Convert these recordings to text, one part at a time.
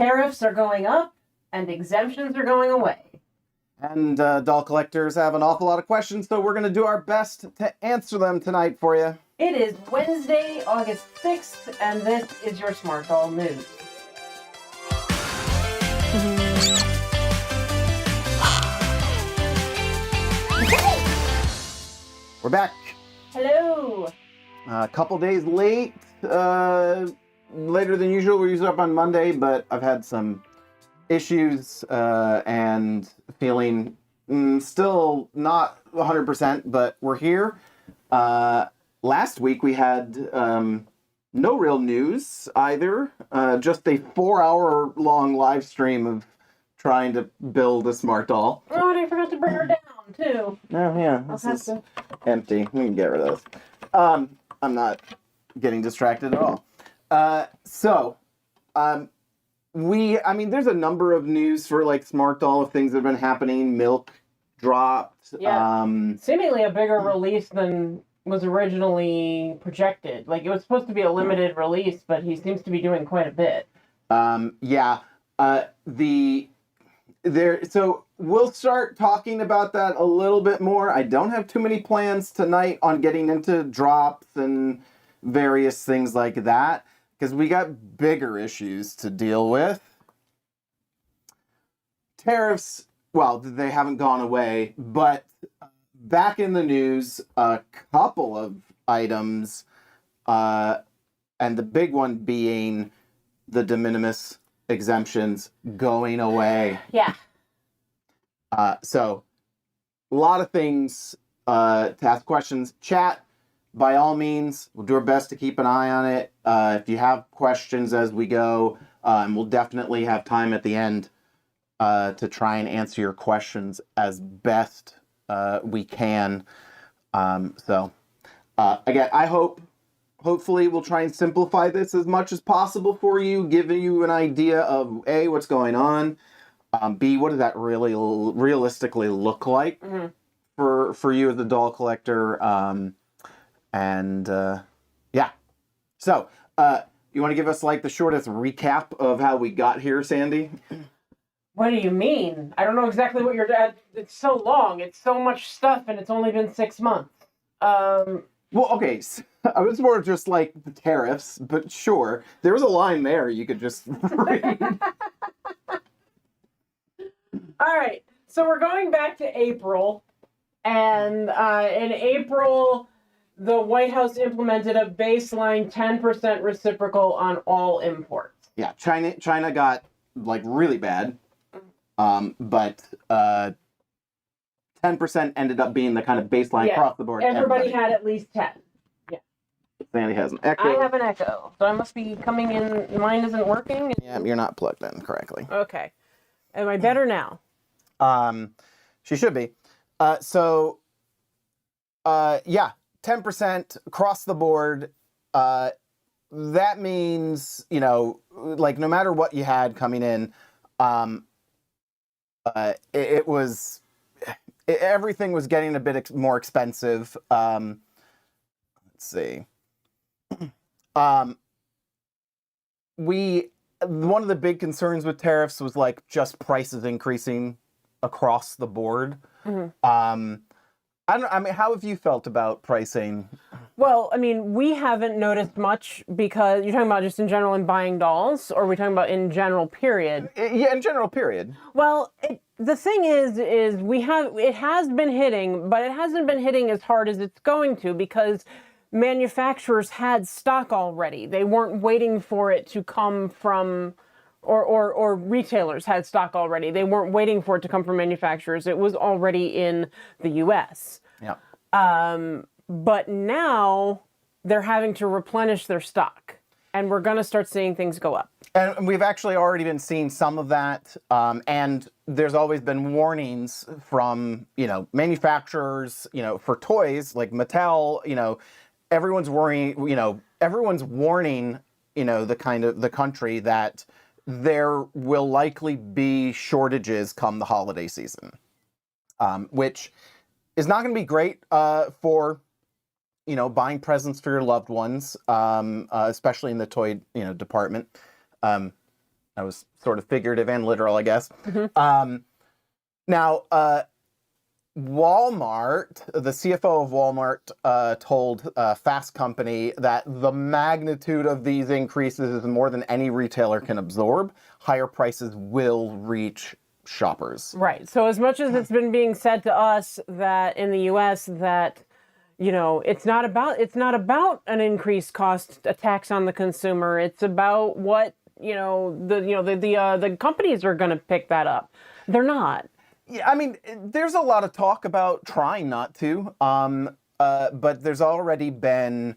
Tariffs are going up, and exemptions are going away. And doll collectors have an awful lot of questions, so we're going to do our best to answer them tonight for you. It is Wednesday, August 6th, and this is your Smart Doll News. We're back. Hello. A couple days late, later than usual. We're usually up on Monday, but I've had some issues and feeling still not 100%, but we're here. Last week we had no real news either, just a 4-hour-long live stream of trying to build a smart doll. Oh, and I forgot to bring her down, too. Oh, yeah, this is empty. We can get rid of this. I'm not getting distracted at all. There's a number of news for, like, smart doll of things that have been happening. Milk dropped. Yeah. Seemingly a bigger release than was originally projected. Like, it was supposed to be a limited release, but he seems to be doing quite a bit. So we'll start talking about that a little bit more. I don't have too many plans tonight on getting into drops and various things like that, because we got bigger issues to deal with. Tariffs, well, they haven't gone away, but back in the news, a couple of items, and the big one being the de minimis exemptions going away. Yeah. So, a lot of things to ask questions. Chat, by all means, we'll do our best to keep an eye on it. If you have questions as we go, and we'll definitely have time at the end to try and answer your questions as best we can. Again, hopefully we'll try and simplify this as much as possible for you, giving you an idea of A, what's going on, B, what does that really realistically look like for you as a doll collector, yeah. So, you want to give us like the shortest recap of how we got here, Sandy? What do you mean? I don't know exactly what it's so long. It's so much stuff, and it's only been 6 months. Well, okay, so I was more just like the tariffs, but sure. There was a line there you could just read. All right, so we're going back to April, and in April, the White House implemented a baseline 10% reciprocal on all imports. Yeah, China got, like, really bad, but 10% ended up being the kind of baseline across the board. Everybody had at least 10. Yeah. Sandy has an echo. I have an echo, so I must be coming in. Mine isn't working. Yeah, you're not plugged in correctly. Okay. Am I better now? She should be. 10% across the board. That means, like, no matter what you had coming in, everything was getting a bit more expensive. Let's see. One of the big concerns with tariffs was, like, just prices increasing across the board. How have you felt about pricing? Well, we haven't noticed much because you're talking about just in general in buying dolls, or are we talking about in general period? Yeah, in general period. Well, the thing is it has been hitting, but it hasn't been hitting as hard as it's going to because manufacturers had stock already. They weren't waiting for it to come from, or retailers had stock already. They weren't waiting for it to come from manufacturers. It was already in the U.S. Yeah. But now they're having to replenish their stock, and we're going to start seeing things go up. And we've actually already been seeing some of that, and there's always been warnings from, manufacturers, for toys, like Mattel, everyone's warning, the country that there will likely be shortages come the holiday season, which is not going to be great for, buying presents for your loved ones, especially in the toy, department. That was sort of figurative and literal, I guess. Now, Walmart, the CFO of Walmart told Fast Company that the magnitude of these increases is more than any retailer can absorb. Higher prices will reach shoppers. Right. So as much as it's been being said to us that in the U.S. that, you know, it's not about an increased cost, a tax on the consumer. It's about what, the companies are going to pick that up. They're not. Yeah, I mean, there's a lot of talk about trying not to, but there's already been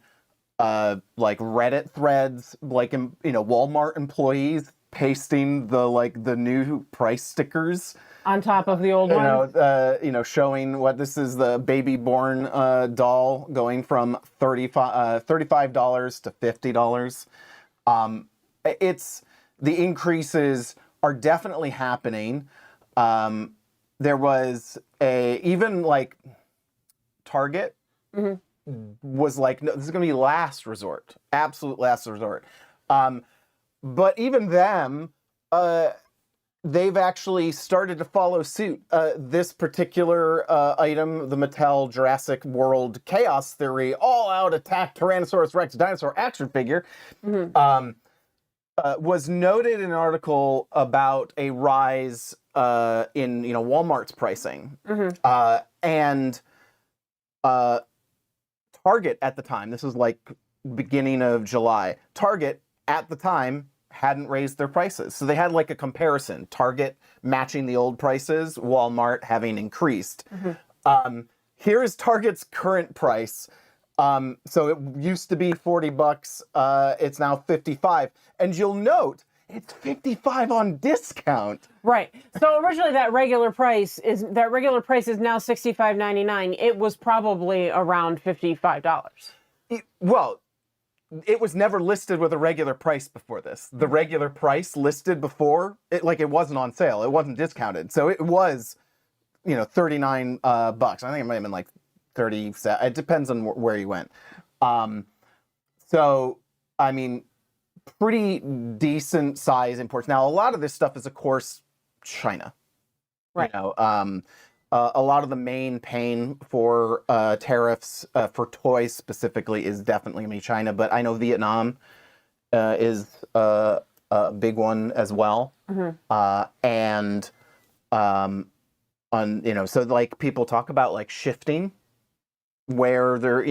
like Reddit threads, like Walmart employees pasting the new price stickers on top of the old one. Showing what this is, the baby born doll going from $35 to $50. The increases are definitely happening. There was even like Target was like, no, this is going to be last resort, absolute last resort. But even them, they've actually started to follow suit. This particular item, the Mattel Jurassic World Chaos Theory All-Out Attack Tyrannosaurus Rex Dinosaur action figure, was noted in an article about a rise in Walmart's pricing, and Target at the time. This is like beginning of July. Target at the time hadn't raised their prices, so they had like a comparison. Target matching the old prices, Walmart having increased. Here is Target's current price. So it used to be $40. It's now $55, and you'll note it's $55 on discount. Right. So originally that regular price is now $65.99. It was probably around $55. It was never listed with a regular price before this. The regular price listed before it wasn't on sale. It wasn't discounted. So it was, $39 bucks. I think it might have been like 37. It depends on where you went. So, I mean, pretty decent size imports. Now, a lot of this stuff is, of course, China. Right. A lot of the main pain for tariffs for toys specifically is definitely going to be China, but I know Vietnam is a big one as well. So like people talk about like shifting where they're,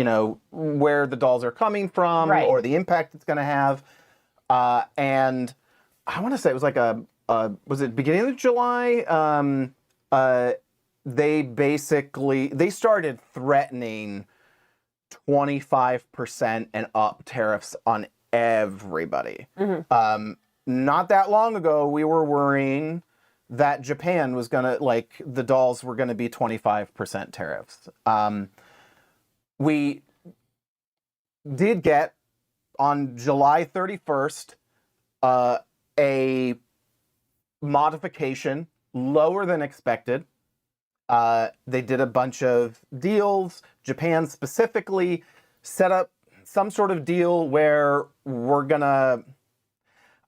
where the dolls are coming from, right, or the impact it's going to have. And I want to say it was like was it beginning of July? They started threatening 25% and up tariffs on everybody. Not that long ago, we were worrying that Japan was gonna, the dolls were gonna be 25% tariffs. We did get, on July 31st, a modification lower than expected. They did a bunch of deals. Japan specifically set up some sort of deal where we're gonna,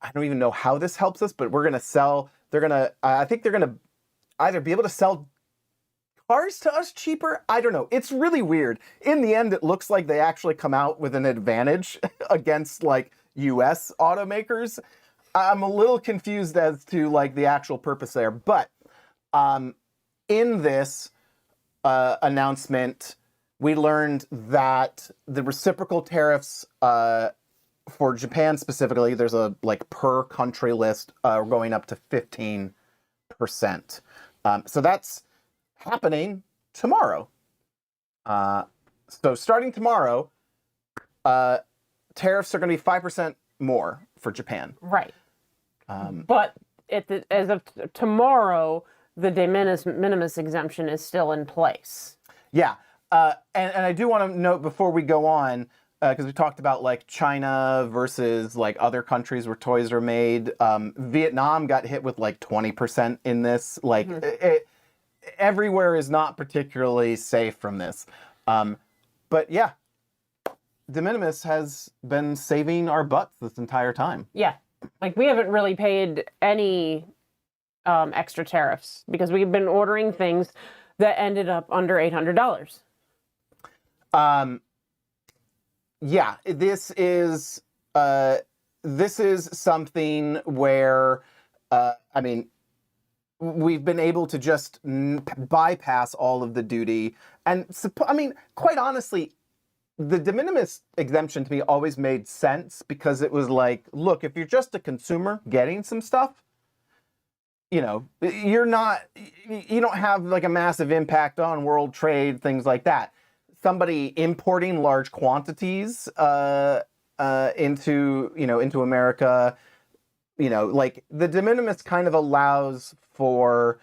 I don't even know how this helps us, but we're gonna sell, I think they're gonna either be able to sell cars to us cheaper. I don't know. It's really weird. In the end, it looks like they actually come out with an advantage against US automakers. I'm a little confused as to the actual purpose there, but in this announcement, we learned that the reciprocal tariffs for Japan specifically, there's a per country list going up to 15%. So that's happening tomorrow. So starting tomorrow, tariffs are going to be 5% more for Japan. Right. But as of tomorrow, the de minimis exemption is still in place. Yeah. And I do want to note before we go on, because we talked about China versus other countries where toys are made. Vietnam got hit with 20% in this. Everywhere is not particularly safe from this. But yeah, de minimis has been saving our butts this entire time. Yeah. Like, we haven't really paid any extra tariffs because we've been ordering things that ended up under $800. Yeah, this is something where, I mean, we've been able to just bypass all of the duty. And I mean, quite honestly, the de minimis exemption to me always made sense because it was like, look, if you're just a consumer getting some stuff, you know, you don't have like a massive impact on world trade, things like that. Somebody importing large quantities into America, like the de minimis kind of allows for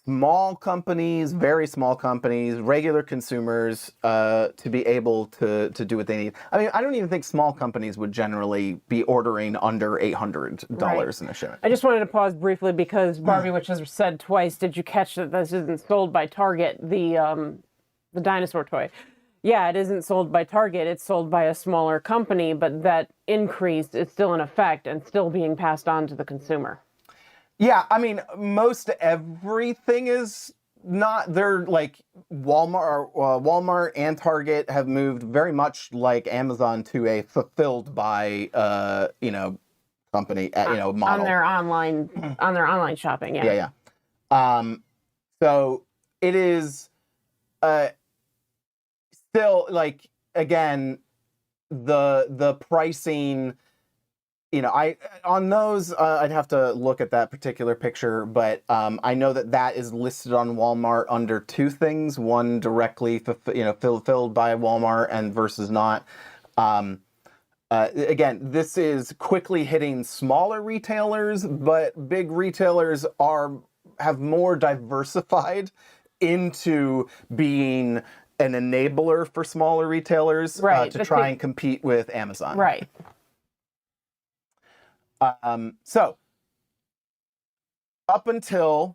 small companies, very small companies, regular consumers to be able to do what they need. I mean, I don't even think small companies would generally be ordering under $800 in a shipment. I just wanted to pause briefly because Barbie Witch has said twice, did you catch that this isn't sold by Target, the dinosaur toy? Yeah, it isn't sold by Target, it's sold by a smaller company, but that increase is still in effect and still being passed on to the consumer. Yeah, I mean, most everything is not. They're like Walmart and Target have moved very much like Amazon to a fulfilled by company model on their online shopping. Yeah. Yeah. So it is still like, again, the pricing. On those, I'd have to look at that particular picture, but I know that is listed on Walmart under two things: one directly, fulfilled by Walmart, and versus not. Again, this is quickly hitting smaller retailers, but big retailers have more diversified into being an enabler for smaller retailers to try and compete with Amazon. Right. So, up until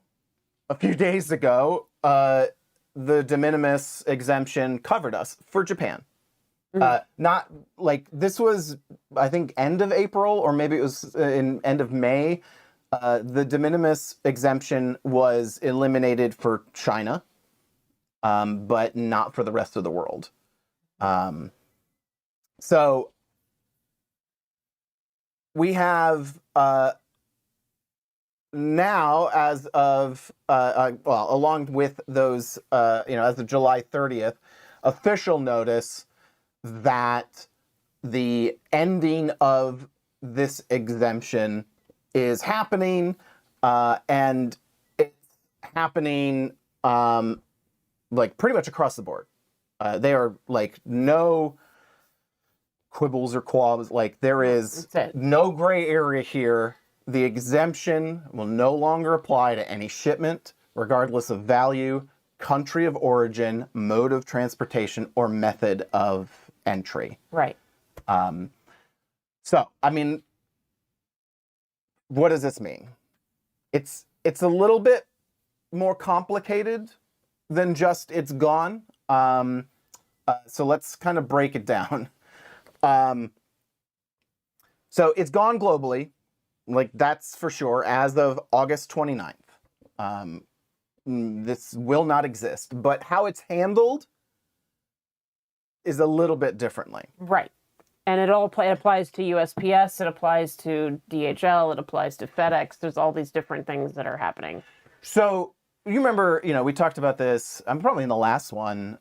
a few days ago, the de minimis exemption covered us for Japan. Not like this was, I think, end of April, or maybe it was in end of May. The de minimis exemption was eliminated for China, but not for the rest of the world. So we have now, as of along with those, as of July 30th, official notice that the ending of this exemption is happening, and it's happening like pretty much across the board. They are like no quibbles or qualms. Like there is no gray area here. The exemption will no longer apply to any shipment, regardless of value, country of origin, mode of transportation, or method of entry. Right. So, I mean, what does this mean? It's a little bit more complicated than just it's gone. So let's kind of break it down. So it's gone globally, like that's for sure, as of August 29th. This will not exist, but how it's handled is a little bit differently. Right. And it applies to USPS, it applies to DHL, it applies to FedEx. There's all these different things that are happening. So you remember, we talked about this, probably in the last one,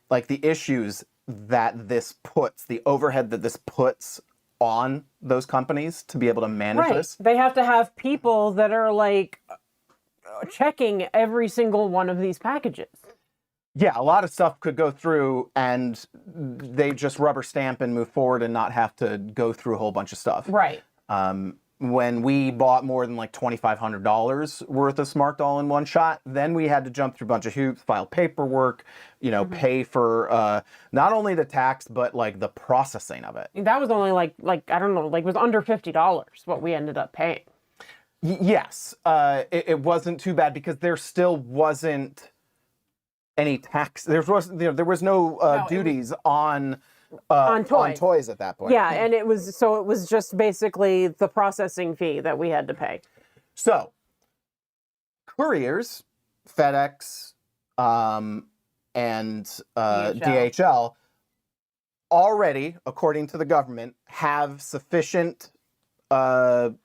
like the issues that this puts, the overhead that this puts on those companies to be able to manage this. They have to have people that are like checking every single one of these packages. Yeah, a lot of stuff could go through and they just rubber stamp and move forward and not have to go through a whole bunch of stuff. Right. When we bought more than like $2,500 worth of smartdoll in one shot, then we had to jump through a bunch of hoops, file paperwork, pay for not only the tax, but like the processing of it. That was only like I don't know, like it was under $50 what we ended up paying. Yes, it wasn't too bad because there still wasn't any tax. There was no duties on on on toys. toys at that point. Yeah, and it was just basically the processing fee that we had to pay. So, couriers, FedEx, and DHL already, according to the government, have sufficient ability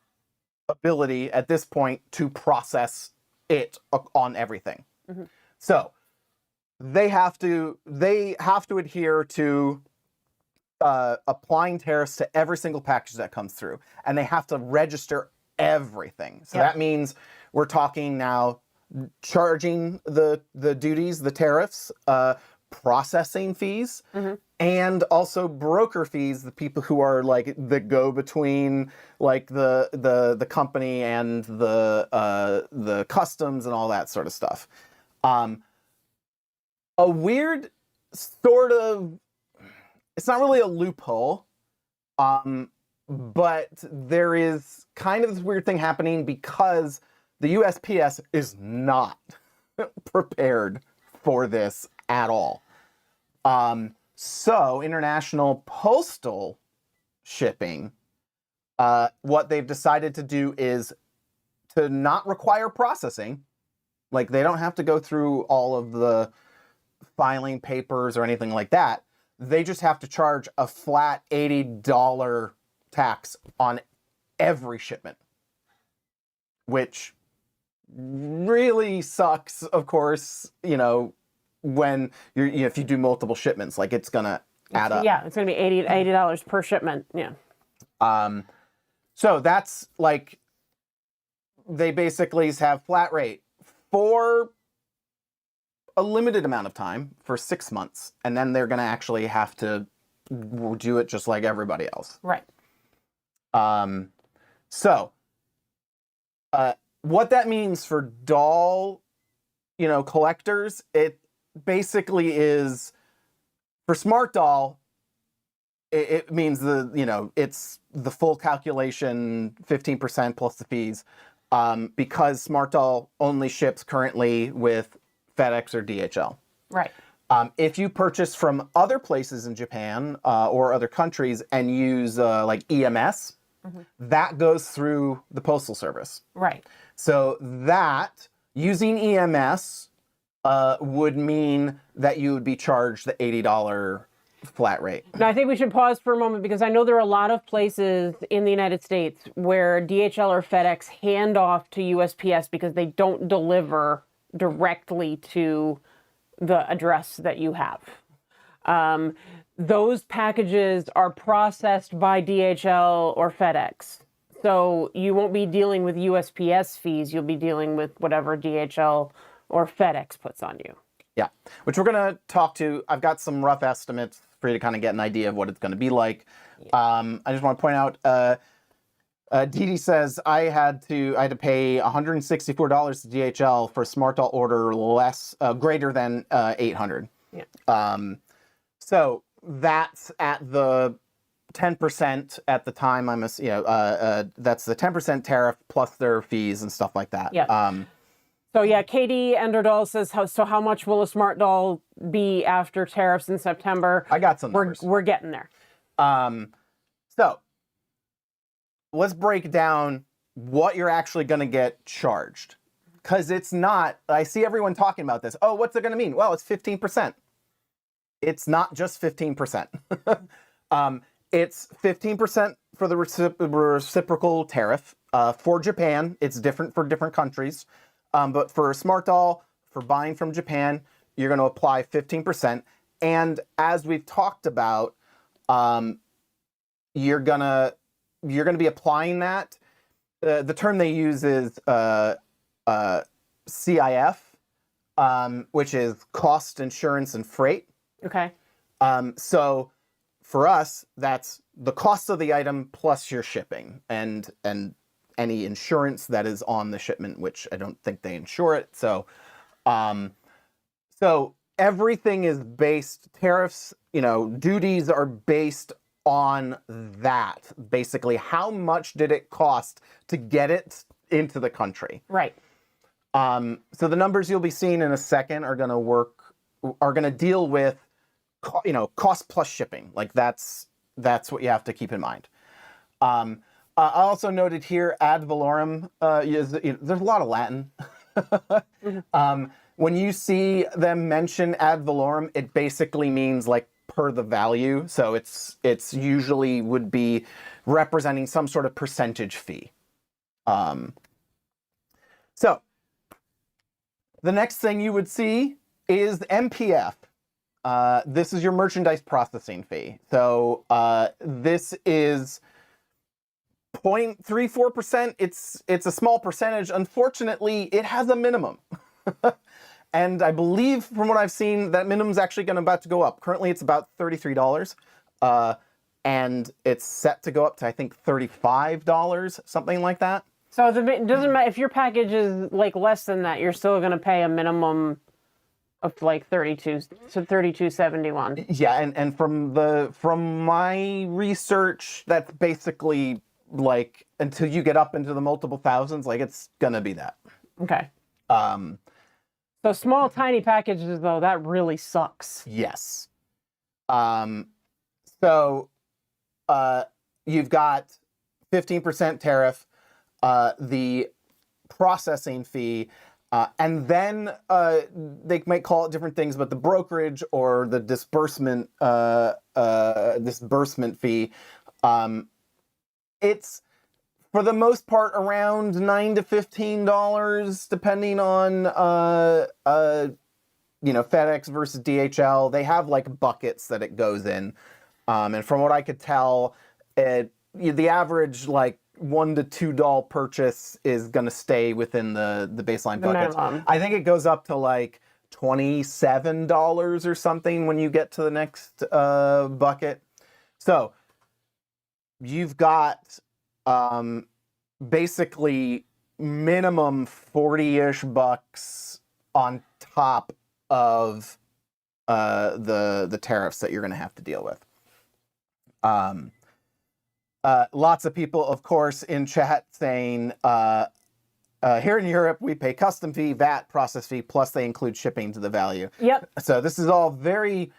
at this point to process it on everything. Mm-hmm. So they have to adhere to applying tariffs to every single package that comes through, and they have to register everything. So that means we're talking now charging the duties, the tariffs, processing fees, and also broker fees, the people who are like the go between like the company and the customs and all that sort of stuff. A weird sort of, it's not really a loophole, but there is kind of this weird thing happening because the USPS is not prepared for this at all. So international postal shipping, what they've decided to do is to not require processing. Like they don't have to go through all of the filing papers or anything like that. They just have to charge a flat $80 tax on every shipment, which really sucks, of course, you know, when you're, you know, if you do multiple shipments, like it's gonna add up. Yeah, it's gonna be $80 per shipment. Yeah. So that's like, they basically have flat rate for a limited amount of time, for 6 months, and then they're gonna actually have to do it just like everybody else. Right. So what that means for doll, you know, collectors, it basically is, for smartdoll, it means it's the full calculation, 15% plus the fees, because smartdoll only ships currently with FedEx or DHL. Right. If you purchase from other places in Japan or other countries and use like EMS, that goes through the Postal Service. Right. So that, using EMS, would mean that you would be charged the $80 flat rate. Now, I think we should pause for a moment because I know there are a lot of places in the United States where DHL or FedEx hand off to USPS because they don't deliver directly to the address that you have. Those packages are processed by DHL or FedEx. So you won't be dealing with USPS fees. You'll be dealing with whatever DHL or FedEx puts on you. Yeah, which we're going to talk to. I've got some rough estimates for you to kind of get an idea of what it's going to be like. Yeah. I just want to point out, Dee Dee says I had to pay $164 to DHL for a SmartDoll order greater than $800. Yeah. So that's at the 10% at the time. That's the 10% tariff plus their fees and stuff like that. Yeah. So yeah, Katie Enderdahl says, how much will a SmartDoll be after tariffs in September? I got some numbers. We're getting there. So let's break down what you're actually going to get charged. Because it's not, I see everyone talking about this. Oh, what's it going to mean? Well, it's 15%. It's not just 15%. It's 15% for the reciprocal tariff. For Japan, it's different for different countries. But for SmartDoll, for buying from Japan, you're going to apply 15%. And as we've talked about, you're gonna be applying that. The term they use is CIF, which is cost, insurance, and freight. Okay. So for us, that's the cost of the item plus your shipping and any insurance that is on the shipment, which I don't think they insure it. So, so everything is based, tariffs, duties are based on that. Basically, how much did it cost to get it into the country? Right. So the numbers you'll be seeing in a second are going to deal with cost plus shipping. Like that's what you have to keep in mind. I also noted here ad valorem. There's a lot of Latin. When you see them mention ad valorem, it basically means like per the value. So it's usually would be representing some sort of percentage fee. So the next thing you would see is MPF. This is your merchandise processing fee. So this is 0.34%. It's a small percentage. Unfortunately, it has a minimum. And I believe from what I've seen, that minimum is actually about to go up. Currently, it's about $33. And it's set to go up to, I think, $35, something like that. So it doesn't matter if your package is like less than that, you're still going to pay a minimum of like $32.71. Yeah, and from my research, that's basically like until you get up into the multiple thousands, like it's gonna be that. Okay. So small, tiny packages, though, that really sucks. Yes. So you've got 15% tariff, the processing fee, and then they might call it different things, but the brokerage or the disbursement fee, it's for the most part around $9 to $15, depending on FedEx versus DHL. They have like buckets that it goes in, and from what I could tell, the average like $1 to $2 purchase is going to stay within the baseline buckets. I think it goes up to like $27 or something when you get to the next bucket. So you've got basically minimum 40-ish bucks on top of the tariffs that you're going to have to deal with. Lots of people, of course, in chat saying, here in Europe, we pay custom fee, VAT, process fee, plus they include shipping to the value. Yep. So this is all very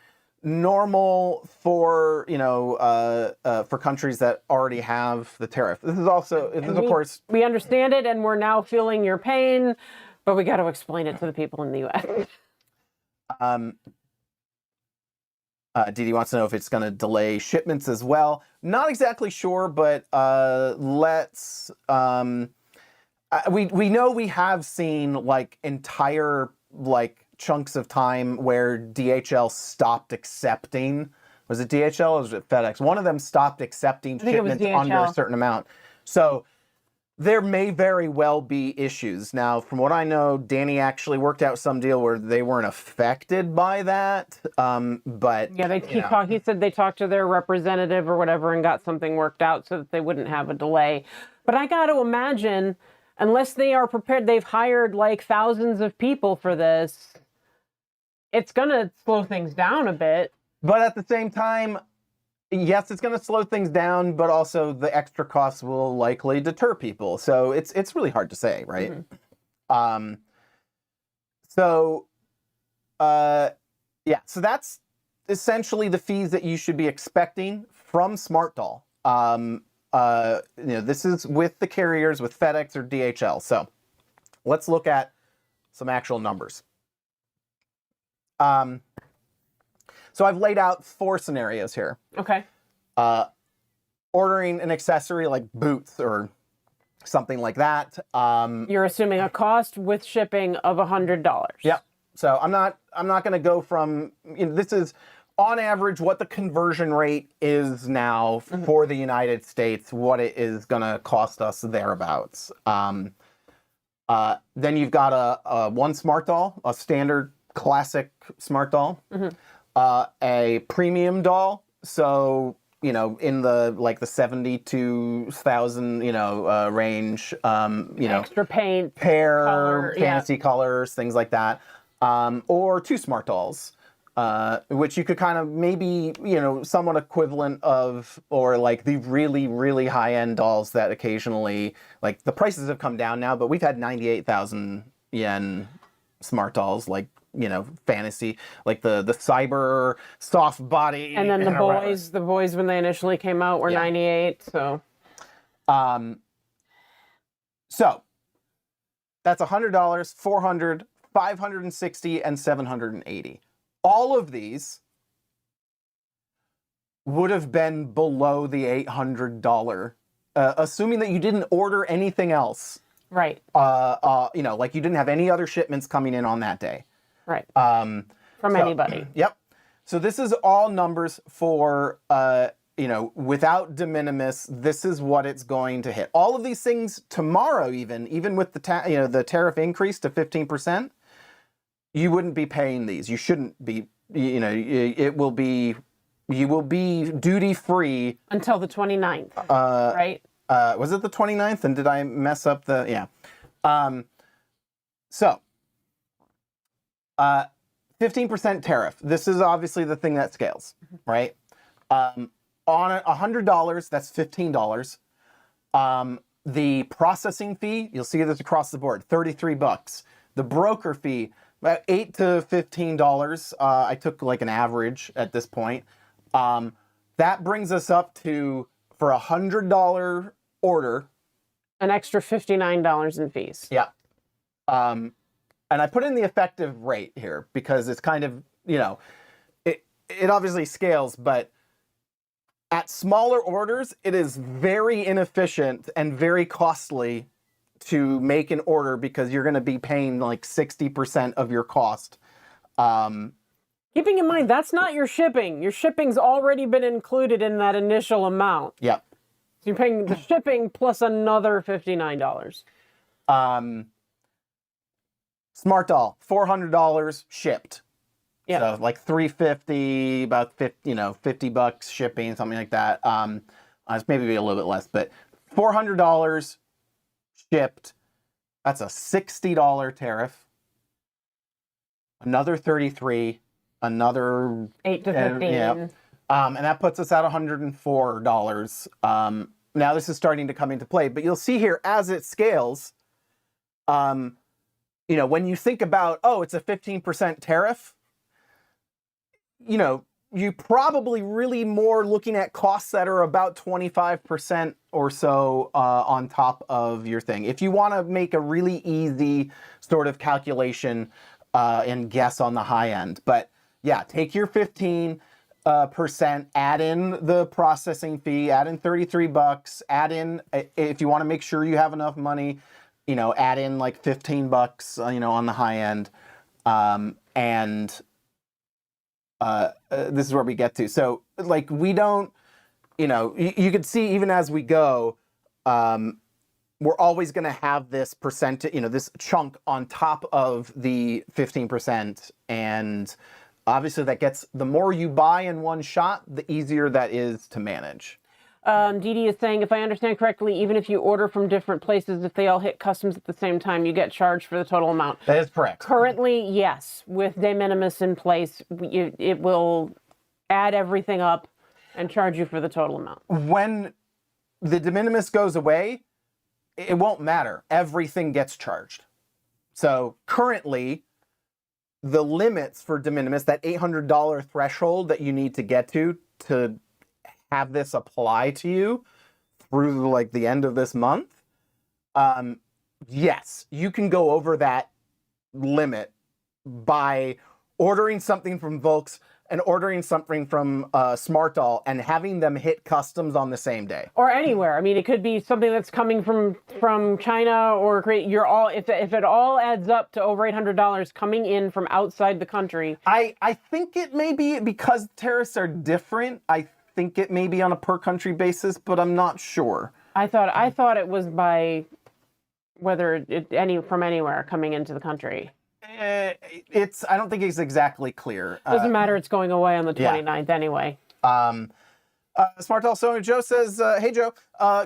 normal for, for countries that already have the tariff. This is also, of course... We understand it, and we're now feeling your pain, but we got to explain it to the people in the U.S. Didi wants to know if it's going to delay shipments as well. Not exactly sure, but let's... we know we have seen like entire like chunks of time where DHL stopped accepting. Was it DHL or was it FedEx? One of them stopped accepting shipments under a certain amount. So there may very well be issues. Now, from what I know, Danny actually worked out some deal where they weren't affected by that. But yeah, they keep talking. He said they talked to their representative or whatever and got something worked out so that they wouldn't have a delay. But I got to imagine, unless they are prepared, they've hired like thousands of people for this, it's going to slow things down a bit. But at the same time, yes, it's going to slow things down, but also the extra costs will likely deter people. So it's really hard to say, right? Mm-hmm. So that's essentially the fees that you should be expecting from smartdoll. This is with the carriers, with FedEx or DHL. So let's look at some actual numbers. So I've laid out 4 scenarios here. Okay. Ordering an accessory like boots or something like that. You're assuming a cost with shipping of $100. Yep. So I'm not going to go from, this is on average what the conversion rate is now for the United States, what it is going to cost us thereabouts. Then you've got a one smart doll, a standard classic smart doll, a premium doll. So, in the like the 72,000, range, extra paint, hair, color, fantasy colors, things like that. Or 2 smart dolls, which you could kind of maybe, somewhat equivalent of, or like the really, really high-end dolls that occasionally, like the prices have come down now, but we've had 98,000 yen smart dolls like you know, fantasy, like the cyber soft body. And then the boys when they initially came out were 98. So, so that's $100, $400, $560, and $780. All of these would have been below the $800, assuming that you didn't order anything else. Right. You know, like you didn't have any other shipments coming in on that day. Right. From anybody. Yep. So this is all numbers for, you know, without de minimis, this is what it's going to hit. All of these things tomorrow, even with the you know, the tariff increase to 15%, you wouldn't be paying these. You shouldn't be, you know, it will be, you will be duty free until the 29th, right? Was it the 29th? And did I mess up the, yeah. So, 15% tariff. This is obviously the thing that scales, right? On $100, that's $15. The processing fee, you'll see this across the board, $33. The broker fee, about $8 to $15. I took like an average at this point. That brings us up to, for $100 order, an extra $59 in fees. Yeah. And I put in the effective rate here because it's kind of, you know, it obviously scales, but at smaller orders, it is very inefficient and very costly to make an order because you're going to be paying like 60% of your cost. Keeping in mind, that's not your shipping. Your shipping's already been included in that initial amount. Yep. So you're paying the shipping plus another $59. Smartdoll, $400 shipped. Yeah. So like $350, about 50, you know, $50 shipping, something like that. It's maybe a little bit less, but $400 shipped. That's a $60 tariff. Another 33, another 8 to 15. Yeah. And that puts us at $104. Now this is starting to come into play, but you'll see here as it scales, you know, when you think about, oh, it's a 15% tariff, you know, you probably really more looking at costs that are about 25% or so on top of your thing. If you want to make a really easy sort of calculation and guess on the high end. But yeah, take your 15%, add in the processing fee, add in $33, add in, if you want to make sure you have enough money, you know, add in like $15, you know, on the high end. This is where we get to. So like, we don't, you know, you could see even as we go, we're always going to have this percentage, you know, this chunk on top of the 15%. And obviously that gets, the more you buy in one shot, the easier that is to manage. Dee Dee is saying, if I understand correctly, even if you order from different places, if they all hit customs at the same time, you get charged for the total amount. That is correct. Currently, yes. With de minimis in place, it will add everything up and charge you for the total amount. When the de minimis goes away, it won't matter. Everything gets charged. So currently, the limits for de minimis, that $800 threshold that you need to get to have this apply to you through like the end of this month, yes, you can go over that limit by ordering something from Volks and ordering something from smartdoll and having them hit customs on the same day. Or anywhere. I mean, it could be something that's coming from China or you're all, if it all adds up to over $800 coming in from outside the country. I think it may be because tariffs are different. I think it may be on a per country basis, but I'm not sure. I thought it was by whether from anywhere coming into the country. I don't think it's exactly clear. Doesn't matter. It's going away on the 29th anyway. Smart Also Joe says, "Hey Joe,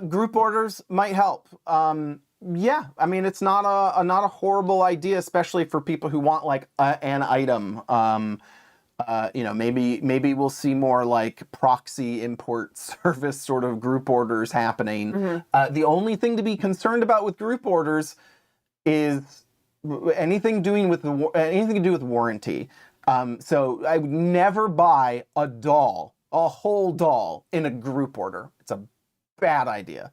group orders might help." Yeah, I mean it's not a horrible idea, especially for people who want like an item. You know, maybe we'll see more like proxy import service sort of group orders happening. Mm-hmm. The only thing to be concerned about with group orders is anything doing with anything to do with warranty. So I would never buy a whole doll in a group order. It's a bad idea.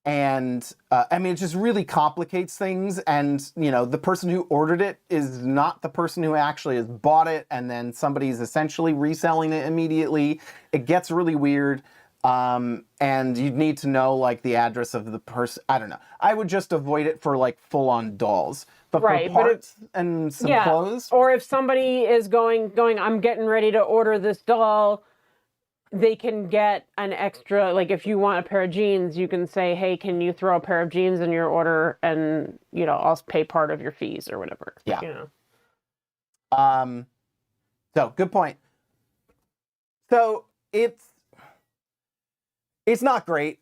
And I mean, it just really complicates things. And, you know, the person who ordered it is not the person who actually has bought it. And then somebody's essentially reselling it immediately. It gets really weird. And you'd need to know, like, the address of the person. I don't know. I would just avoid it for, like, full-on dolls. But for parts and some clothes. Or if somebody is going, I'm getting ready to order this doll, they can get an extra, like if you want a pair of jeans, you can say, hey, can you throw a pair of jeans in your order and, you know, I'll pay part of your fees or whatever. Yeah. You know. So good point. So it's not great.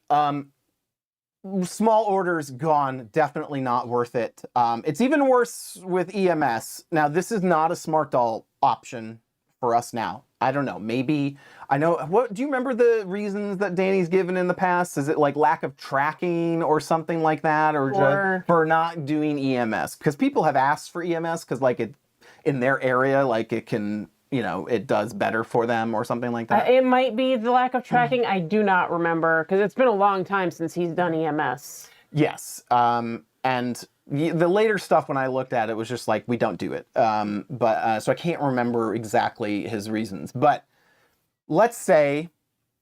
Small orders gone, definitely not worth it. It's even worse with EMS. Now, this is not a smartdoll option for us now. I don't know. Maybe I know. What do you remember the reasons that Danny's given in the past? Is it like lack of tracking or something like that, or just for not doing EMS? Because people have asked for EMS because like it in their area, like it can, you know, it does better for them or something like that. It might be the lack of tracking. I do not remember because it's been a long time since he's done EMS. Yes. And the later stuff when I looked at it was just like, we don't do it. So I can't remember exactly his reasons. But let's say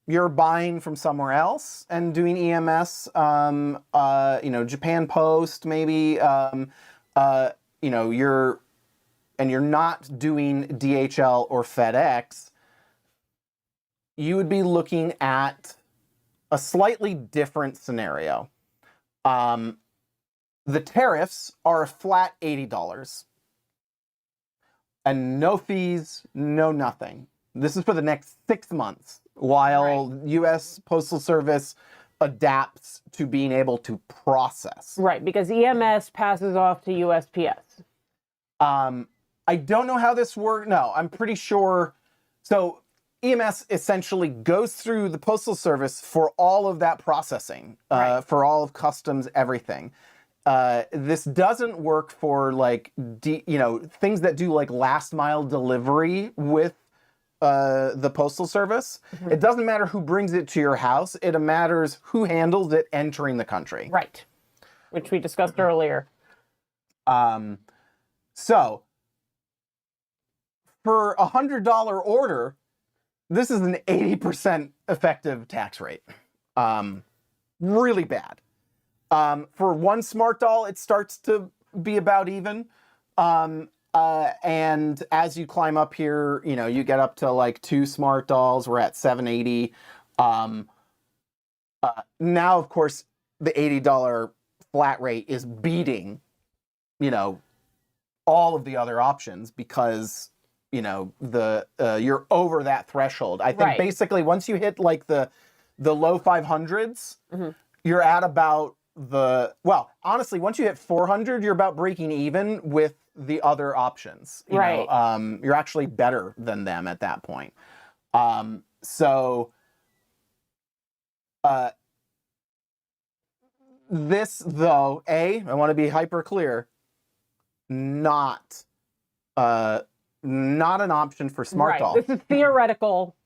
you're buying from somewhere else and doing EMS, you know, Japan Post maybe, you know, you're not doing DHL or FedEx, you would be looking at a slightly different scenario. The tariffs are a flat $80. And no fees, no nothing. This is for the next 6 months while U.S. Postal Service adapts to being able to process. Right, because EMS passes off to USPS. I don't know how this works. No, I'm pretty sure. So EMS essentially goes through the Postal Service for all of that processing, for all of customs, everything. This doesn't work for like, you know, things that do like last mile delivery with the Postal Service. It doesn't matter who brings it to your house. It matters who handles it entering the country. Right, which we discussed earlier. So for a $100 order, this is an 80% effective tax rate. Really bad. For one smart doll, it starts to be about even. And as you climb up here, you know, you get up to like 2 smart dolls. We're at $780. Now, of course, the $80 flat rate is beating, you know, all of the other options because, you know, you're over that threshold. I think basically once you hit like the low 500s, you're at about well, honestly, once you hit 400, you're about breaking even with the other options. You know, you're actually better than them at that point. This though, I want to be hyper clear, not an option for smart doll. This is theoretical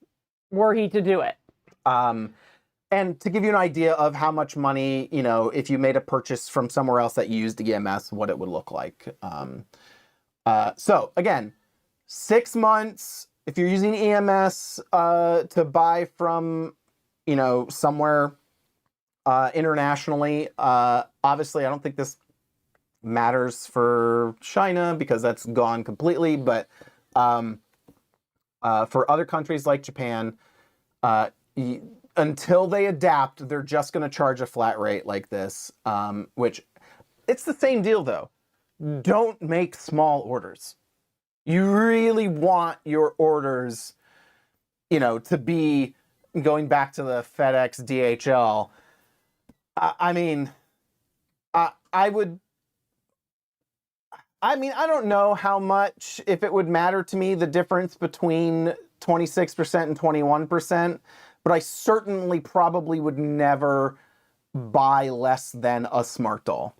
were he to do it. And to give you an idea of how much money, you know, if you made a purchase from somewhere else that used EMS, what it would look like. So again, 6 months, if you're using EMS to buy from, you know, somewhere internationally, obviously I don't think this matters for China because that's gone completely, but for other countries like Japan, until they adapt, they're just going to charge a flat rate like this, which it's the same deal though. Don't make small orders. You really want your orders, you know, to be going back to the FedEx, DHL. I mean, I don't know how much, if it would matter to me, the difference between 26% and 21%. But I certainly probably would never buy less than a smart doll.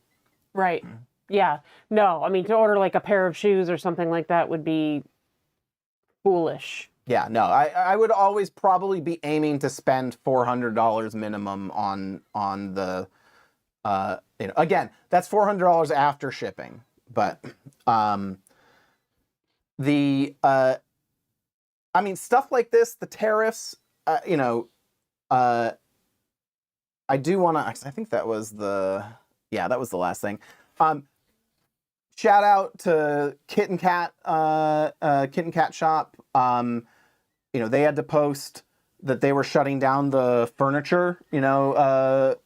Right. Yeah. No, I mean, to order like a pair of shoes or something like that would be foolish. Yeah, no, I would always probably be aiming to spend $400 minimum on the again, that's $400 after shipping, but I mean, stuff like this, the tariffs, I do want to, I think that was that was the last thing. Shout out to Kitten Cat Shop. They had to post that they were shutting down the furniture, side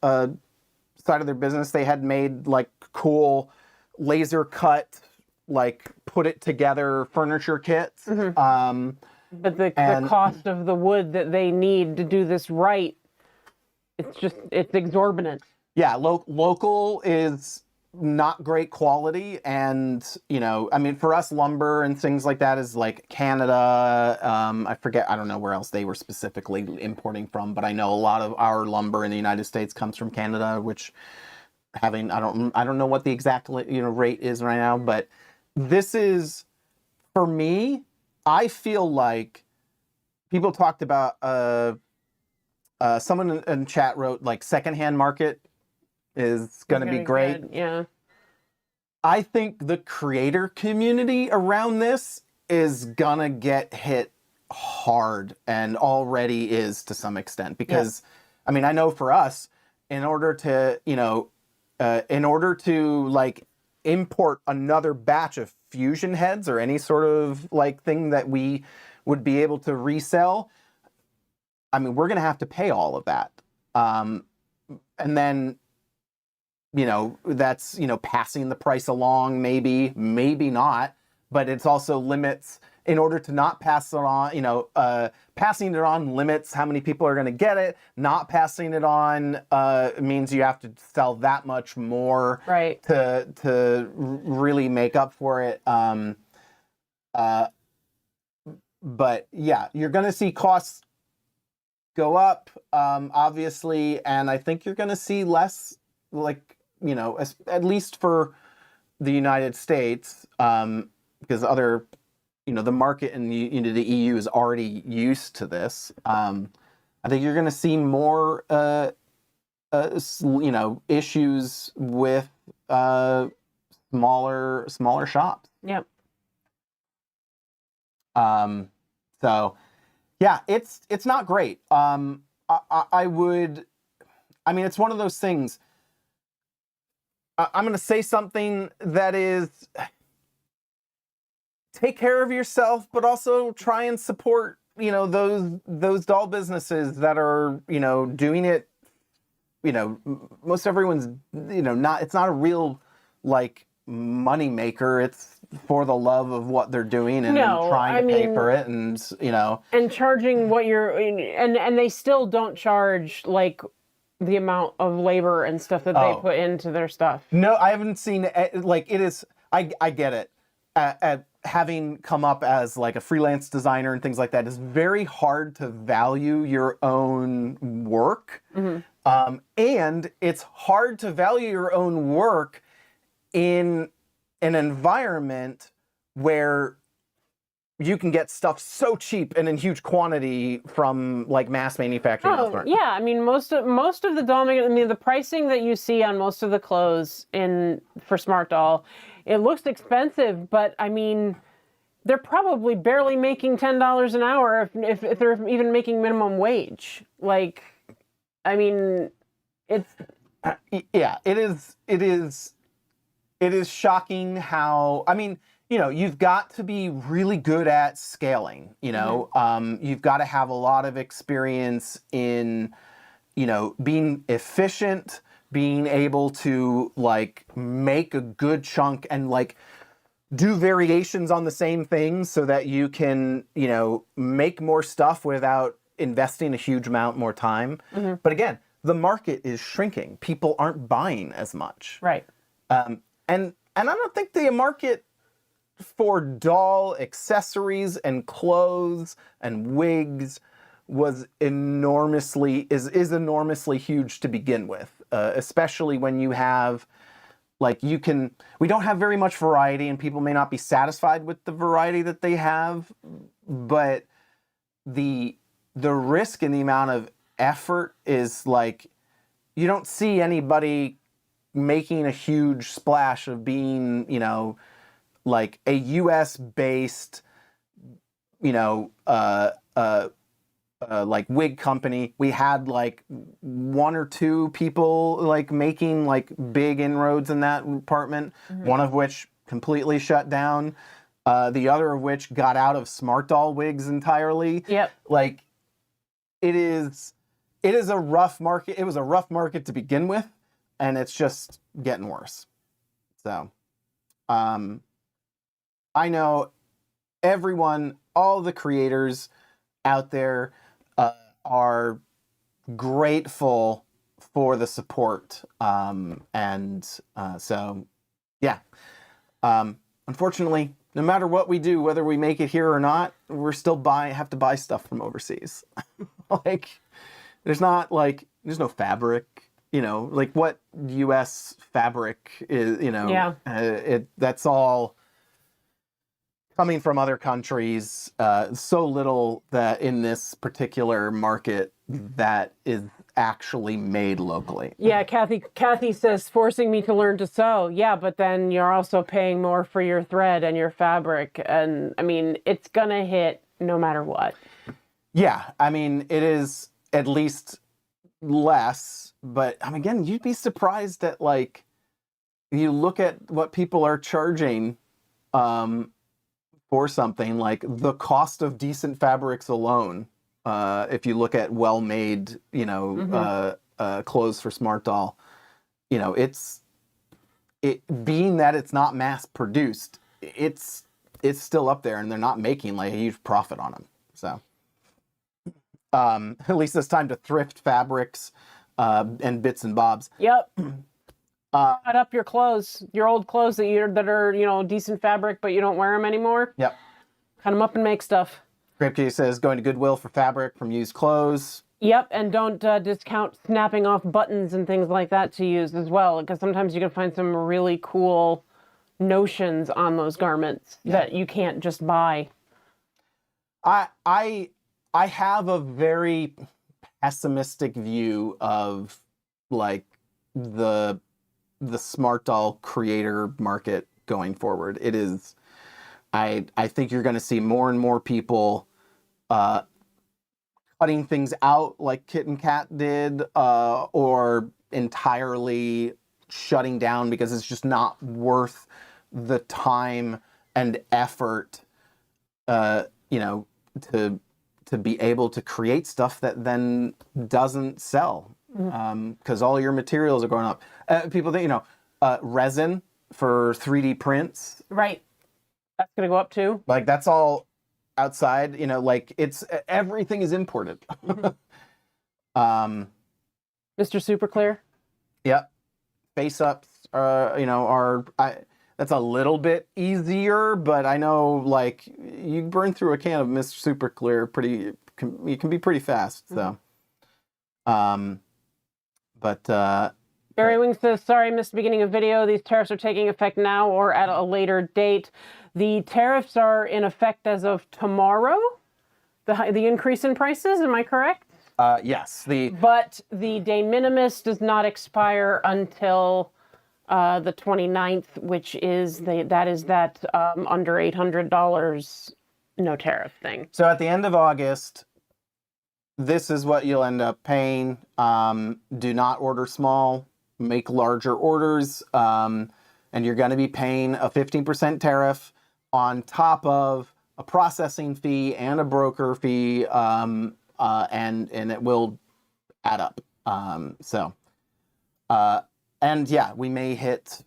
of their business. They had made like cool laser cut, like put it together furniture kits. But the cost of the wood that they need to do this right, it's exorbitant. Yeah, local is not great quality, and I mean, for us, lumber and things like that is like Canada. I forget, I don't know where else they were specifically importing from, but I know a lot of our lumber in the United States comes from Canada, which I don't know what the exact rate is right now, but this is, for me, I feel like people talked about someone in chat wrote like secondhand market is going to be great. Good. Yeah. I think the creator community around this is going to get hit hard, and already is to some extent, because I mean, I know for us, in order to like import another batch of fusion heads or any sort of like thing that we would be able to resell, I mean, we're going to have to pay all of that. And then, that's, passing the price along, maybe not, but it's also limits, in order to not pass it on, passing it on limits how many people are going to get it. Not passing it on means you have to sell that much more, right, to really make up for it. But yeah, you're going to see costs go up, obviously, and I think you're going to see less, like, at least for the United States, because other, the market in the EU is already used to this. I think you're going to see more, issues with smaller shops. Yep. So yeah, it's not great. I mean, it's one of those things. I'm going to say something that is, take care of yourself, but also try and support, those doll businesses that are, doing it. Most everyone's, it's not a real like money maker. It's for the love of what they're doing and trying to pay for it, and and charging what you're, and they still don't charge like the amount of labor and stuff that they put into their stuff. No, I haven't seen it. Like, it is, I get it. At having come up as like a freelance designer and things like that, it's very hard to value your own work. And it's hard to value your own work in an environment where you can get stuff so cheap and in huge quantity from like mass manufacturing elsewhere. Yeah, I mean, most of the doll making, I mean, the pricing that you see on most of the clothes for Smart Doll, it looks expensive, but I mean, they're probably barely making $10 an hour if they're even making minimum wage. Like, I mean, it's yeah, it is shocking how, I mean, you've got to be really good at scaling, you've got to have a lot of experience in, being efficient, being able to like make a good chunk and like do variations on the same thing so that you can, make more stuff without investing a huge amount more time. But again, the market is shrinking. People aren't buying as much. Right. And I don't think the market for doll accessories and clothes and wigs is enormously huge to begin with, especially when you have like we don't have very much variety, and people may not be satisfied with the variety that they have, but the risk and the amount of effort is like, you don't see anybody making a huge splash of being, like a US based, like wig company. We had like one or two people like making like big inroads in that department, one of which completely shut down, the other of which got out of smartdoll wigs entirely. Yep. Like it is a rough market. It was a rough market to begin with, and it's just getting worse. So, I know everyone, all the creators out there are grateful for the support. So, yeah. Unfortunately, no matter what we do, whether we make it here or not, we're still have to buy stuff from overseas. Like, there's no fabric, like what U.S. fabric is, that's all coming from other countries, so little that in this particular market that is actually made locally. Yeah, Kathy says, forcing me to learn to sew. Yeah, but then you're also paying more for your thread and your fabric. And I mean, it's gonna hit no matter what. Yeah, I mean, it is at least less, but again, you'd be surprised at, like, you look at what people are charging for something, like the cost of decent fabrics alone, if you look at well-made, clothes for smartdoll, being that it's not mass produced, it's still up there, and they're not making like a huge profit on them. So at least it's time to thrift fabrics and bits and bobs. Yep. Cut up your clothes, your old clothes that are decent fabric, but you don't wear them anymore. Yep. Cut them up and make stuff. Grape says going to Goodwill for fabric from used clothes. Yep, and don't discount snapping off buttons and things like that to use as well, because sometimes you can find some really cool notions on those garments that you can't just buy. I have a very pessimistic view of like the smartdoll creator market going forward. It is, I think you're going to see more and more people cutting things out like Kit and Kat did, or entirely shutting down because it's just not worth the time and effort, to be able to create stuff that then doesn't sell, because all your materials are going up. People think, resin for 3D prints. Right. That's going to go up too. Like, that's all outside, like everything is imported. Mr. Super Clear? Yep. Face ups, that's a little bit easier, but I know, like, you burn through a can of Mr. Super Clear you can be pretty fast, so. Barry Wing says, sorry, missed the beginning of video. These tariffs are taking effect now or at a later date. The tariffs are in effect as of tomorrow, the increase in prices, am I correct? Yes. But the de minimis does not expire until the 29th, which is that under $800 no tariff thing. So at the end of August, this is what you'll end up paying. Do not order small, make larger orders, and you're going to be paying a 15% tariff on top of a processing fee and a broker fee, and it will add up. And yeah, we may hit,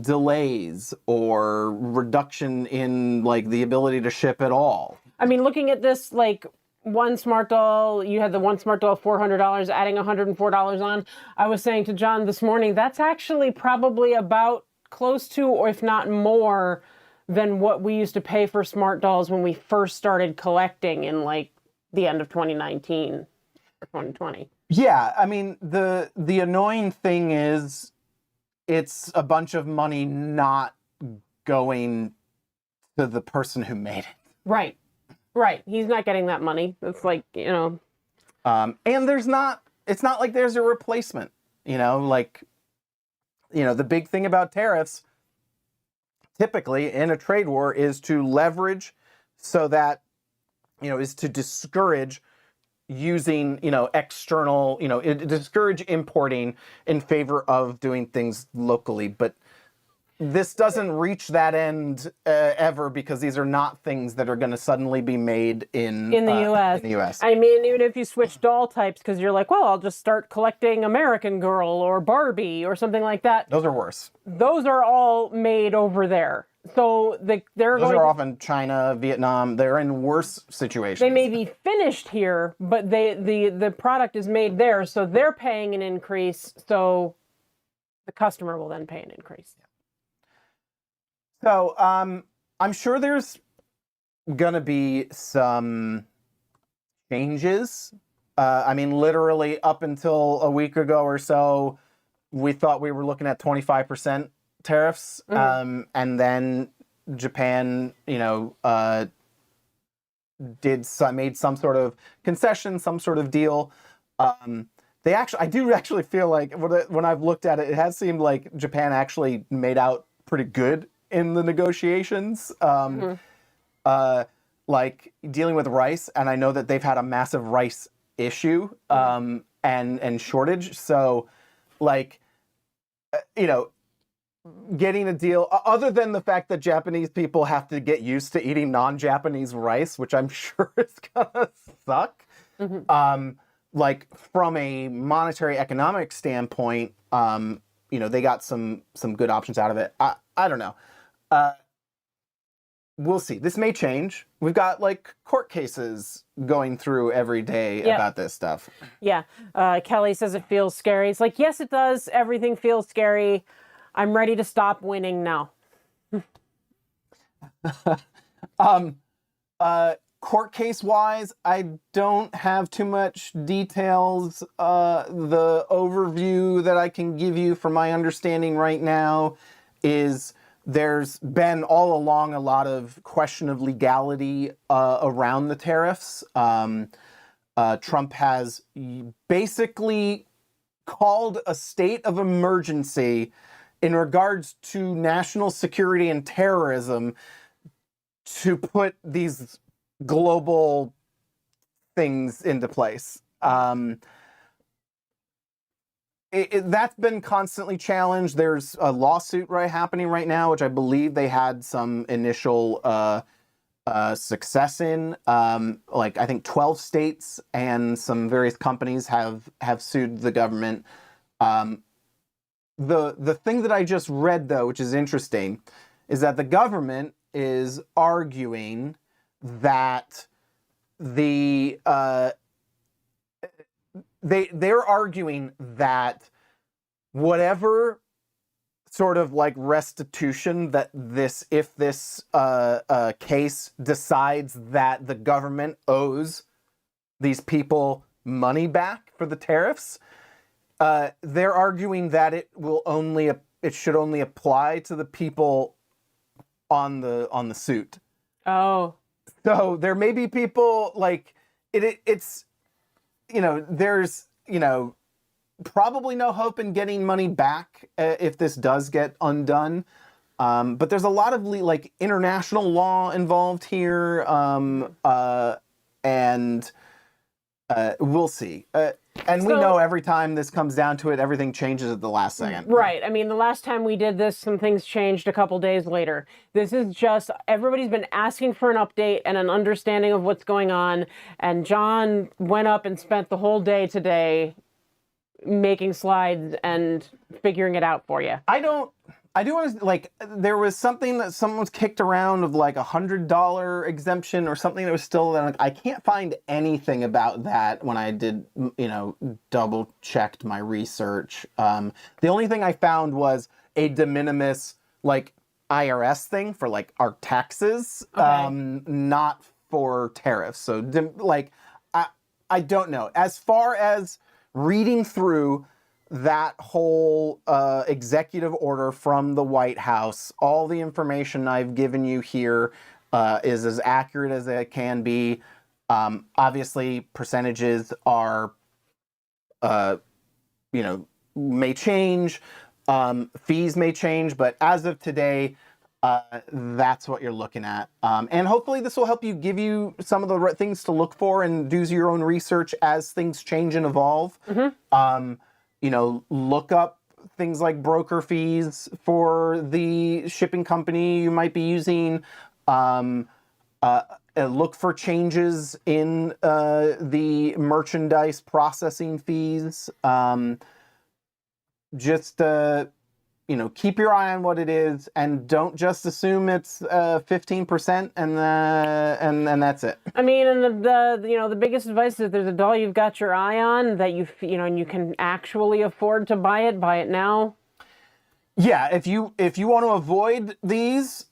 delays or reduction in like the ability to ship at all. I mean, looking at this, like one smartdoll, you had the one smartdoll $400, adding $104 on. I was saying to John this morning, that's actually probably about close to, or if not more, than what we used to pay for smartdolls when we first started collecting in like the end of 2019 or 2020. Yeah, I mean, the annoying thing is it's a bunch of money not going to the person who made it. Right. Right. He's not getting that money. It's like, And it's not like there's a replacement, like, the big thing about tariffs typically in a trade war is to leverage so that, is to discourage using, external, discourage importing in favor of doing things locally. But this doesn't reach that end ever, because these are not things that are going to suddenly be made in the U.S. In the U.S. I mean, even if you switch doll types, because you're like, well, I'll just start collecting American Girl or Barbie or something like that. Those are worse. Those are all made over there. So those are often China, Vietnam. They're in worse situations. They may be finished here, but the product is made there, so they're paying an increase. So the customer will then pay an increase. So I'm sure there's gonna be some changes. I mean, literally up until a week ago or so, we thought we were looking at 25% tariffs, and then Japan, made some sort of concession, some sort of deal. I do actually feel like when I've looked at it, it has seemed like Japan actually made out pretty good in the negotiations. Like dealing with rice, and I know that they've had a massive rice issue and shortage. So, like, getting a deal, other than the fact that Japanese people have to get used to eating non-Japanese rice, which I'm sure is gonna suck. Like from a monetary economic standpoint, they got some good options out of it. I don't know. We'll see. This may change. We've got like court cases going through every day about this stuff. Yeah. Kelly says it feels scary. It's like, yes, it does. Everything feels scary. I'm ready to stop winning now. Court case wise, I don't have too much details. The overview that I can give you from my understanding right now is there's been all along a lot of question of legality around the tariffs. Trump has basically called a state of emergency in regards to national security and terrorism to put these global things into place. That's been constantly challenged. There's a lawsuit happening right now, which I believe they had some initial success in. Like I think 12 states and some various companies have sued the government. The thing that I just read, though, which is interesting, is that the government is arguing that they're arguing that whatever sort of like restitution that if this case decides that the government owes these people money back for the tariffs, they're arguing that it should only apply to the people on the suit. Oh. So there may be people like it's there's probably no hope in getting money back if this does get undone. But there's a lot of like international law involved here, and we'll see. And we know every time this comes down to it, everything changes at the last second. Right. I mean, the last time we did this, some things changed a couple days later. This is just, everybody's been asking for an update and an understanding of what's going on. And John went up and spent the whole day today making slides and figuring it out for you. I do want to, like, there was something that someone was kicked around of like $100 exemption or something that was still, like, I can't find anything about that when I did, double checked my research. The only thing I found was a de minimis, like, IRS thing for like our taxes, not for tariffs. So like, I don't know. As far as reading through that whole executive order from the White House. All the information I've given you here is as accurate as it can be. Obviously, percentages are, may change. Fees may change, but as of today, that's what you're looking at. And hopefully this will help you, give you some of the right things to look for and do your own research as things change and evolve. Look up things like broker fees for the shipping company you might be using. Look for changes in the merchandise processing fees. Keep your eye on what it is, and don't just assume it's 15% and that's it. I mean, and the biggest advice is if there's a doll you've got your eye on that and you can actually afford to buy it now. Yeah, if you want to avoid these,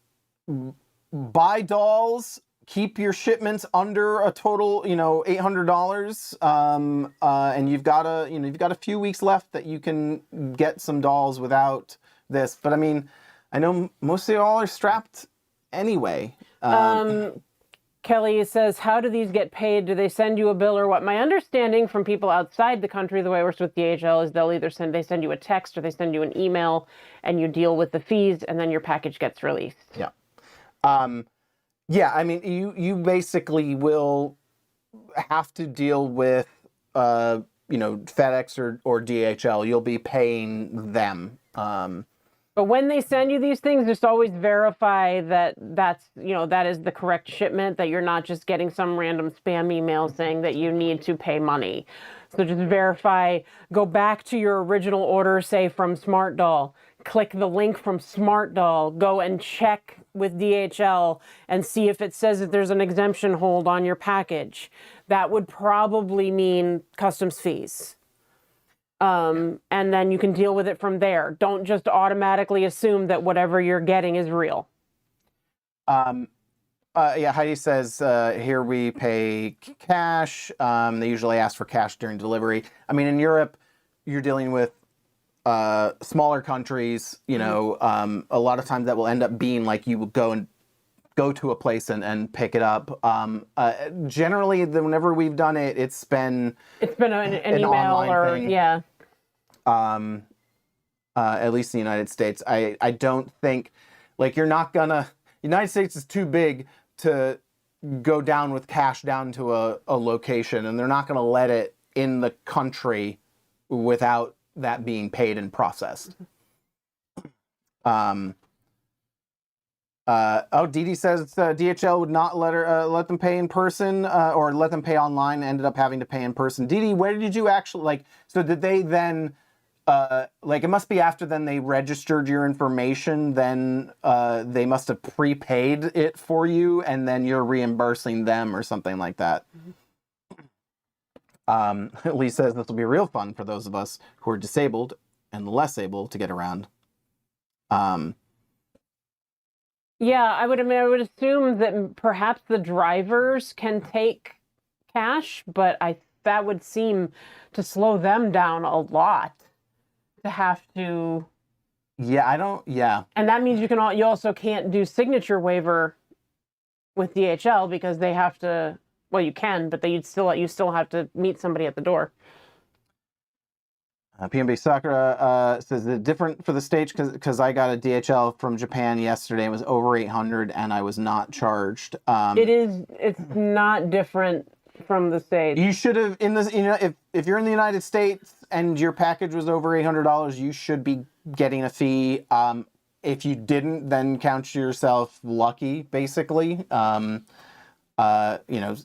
buy dolls. Keep your shipments under a total, $800, and you've got a few weeks left that you can get some dolls without this. But I mean, I know most of y'all are strapped anyway. Kelly says, how do these get paid? Do they send you a bill or what? My understanding from people outside the country, the way it works with DHL, is they'll either send you a text or they send you an email, and you deal with the fees, and then your package gets released. Yeah. Yeah, I mean, you basically will have to deal with, FedEx or DHL. You'll be paying them. But when they send you these things, just always verify that that is the correct shipment, that you're not just getting some random spam email saying that you need to pay money. So just verify, go back to your original order, say from smartdoll, click the link from smartdoll, go and check with DHL and see if it says that there's an exemption hold on your package. That would probably mean customs fees. And then you can deal with it from there. Don't just automatically assume that whatever you're getting is real. Yeah, Heidi says, here we pay cash. They usually ask for cash during delivery. I mean, in Europe, you're dealing with smaller countries, a lot of times that will end up being like you will go to a place and pick it up. Generally, whenever we've done it, it's been an email or thing. Yeah. At least in the United States, I don't think, like, United States is too big to go down with cash down to a location, and they're not going to let it in the country without that being paid and processed. Dee Dee says DHL would not let them pay in person or let them pay online. Ended up having to pay in person. Dee Dee, where did you actually so did they then it must be after then they registered your information, then they must have prepaid it for you, and then you're reimbursing them or something like that. Lee says this will be real fun for those of us who are disabled and less able to get around. Yeah, I would assume that perhaps the drivers can take cash, but that would seem to slow them down a lot to have to. Yeah. And that means you also can't do signature waiver with DHL because they have to. Well, you can, but you still have to meet somebody at the door. PMB Sakura says it's different for the States because I got a DHL from Japan yesterday. It was over 800 and I was not charged. It's not different from the States. You should have if you're in the United States and your package was over $800, you should be getting a fee. If you didn't, then count yourself lucky, basically.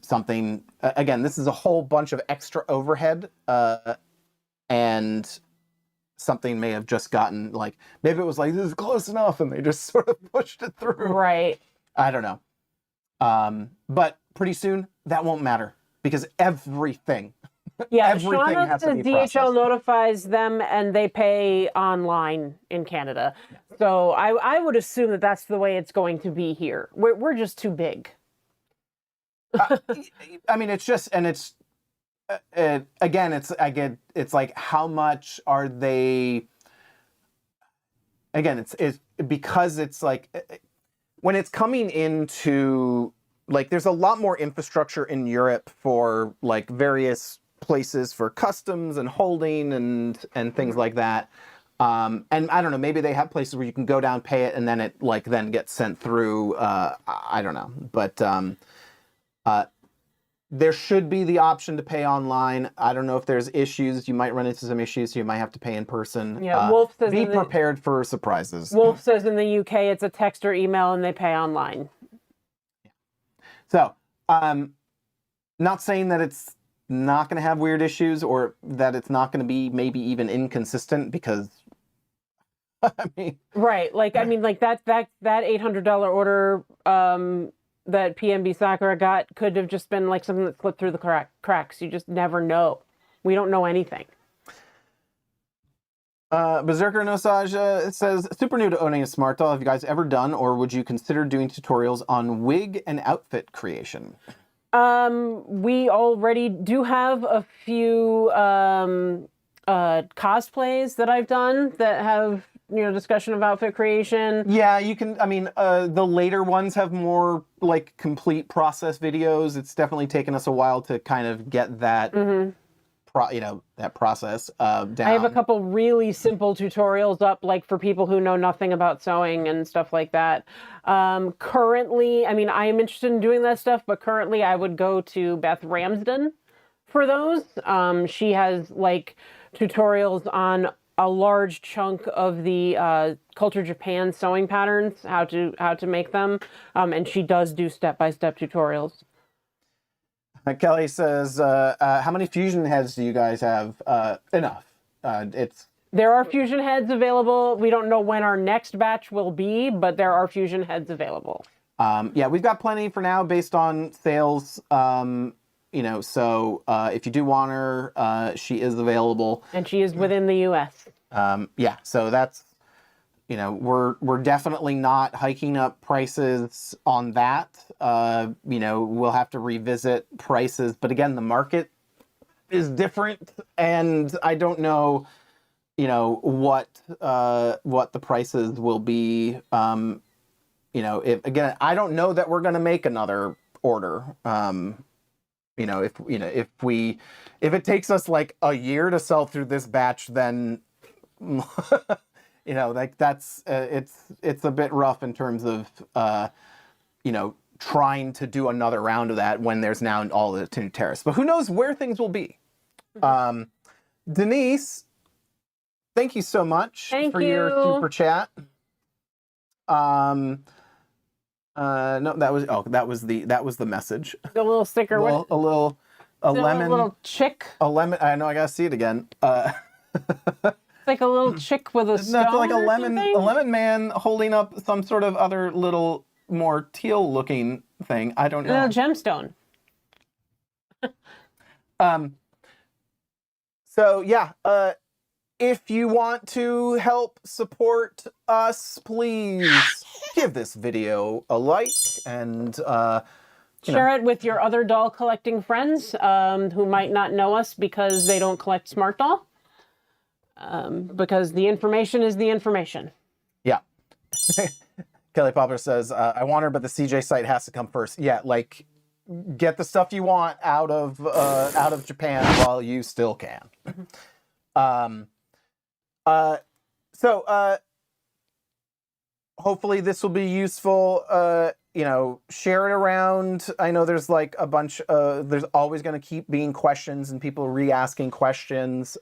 Something, again, this is a whole bunch of extra overhead, and something may have just gotten, maybe it was this is close enough, and they just sort of pushed it through. Right. I don't know. But pretty soon, that won't matter, because everything Yeah, everything Shauna has to says be processed. DHL notifies them and they pay online in Canada. So I would assume that that's the way it's going to be here. We're just too big. I mean, it's just, and it's again, it's like, how much are they? Again, it's because it's like, when it's coming into, like, there's a lot more infrastructure in Europe for like various places for customs and holding and things like that. And I don't know, maybe they have places where you can go down, pay it, and then it like then gets sent through. I don't know, but there should be the option to pay online. I don't know if there's issues. You might run into some issues, so you might have to pay in person. Yeah, Wolf says be prepared for surprises. Wolf says in the UK it's a text or email and they pay online. So, not saying that it's not going to have weird issues or that it's not going to be maybe even inconsistent, because I mean, right, like I mean, like that $800 order that PNB Sakura got could have just been like something that slipped through the cracks. You just never know. We don't know anything. Berserker Nosage, it says, super new to owning a smart doll. Have you guys ever done, or would you consider doing tutorials on wig and outfit creation? We already do have a few cosplays that I've done that have, you know, discussion of outfit creation. Yeah, you can, I mean, the later ones have more like complete process videos. It's definitely taken us a while to kind of get that, that process down. I have a couple really simple tutorials up, like for people who know nothing about sewing and stuff like that. Currently, I mean, I am interested in doing that stuff, but currently I would go to Beth Ramsden for those. She has like tutorials on a large chunk of the Culture Japan sewing patterns, how to make them, and she does do step-by-step tutorials. Kelly says, how many fusion heads do you guys have? Enough. There are fusion heads available. We don't know when our next batch will be, but there are fusion heads available. Yeah, we've got plenty for now based on sales. So if you do want her, she is available. And she is within the U.S. Yeah, so that's, we're definitely not hiking up prices on that. We'll have to revisit prices, but again, the market is different, and I don't know, what the prices will be. Again, I don't know that we're going to make another order. If it takes us like a year to sell through this batch, then that's it's a bit rough in terms of trying to do another round of that when there's now all the new tariffs. But who knows where things will be. Denise, thank you so much for your super chat. No, that was the message. The little sticker. A lemon. A little chick. A lemon. I know. I gotta see it again. It's like a little chick with a stone. It's like a lemon man holding up some sort of other little more teal looking thing. I don't know. A little gemstone. So yeah. If you want to help support us, please give this video a like and share it with your other doll collecting friends who might not know us because they don't collect smart doll. Because the information is the information. Yeah. Kelly Popper says, I want her, but the CJ site has to come first. Yeah, like, get the stuff you want out of Japan while you still can. Hopefully this will be useful. Share it around. I know there's like a bunch there's always going to keep being questions and people re-asking questions.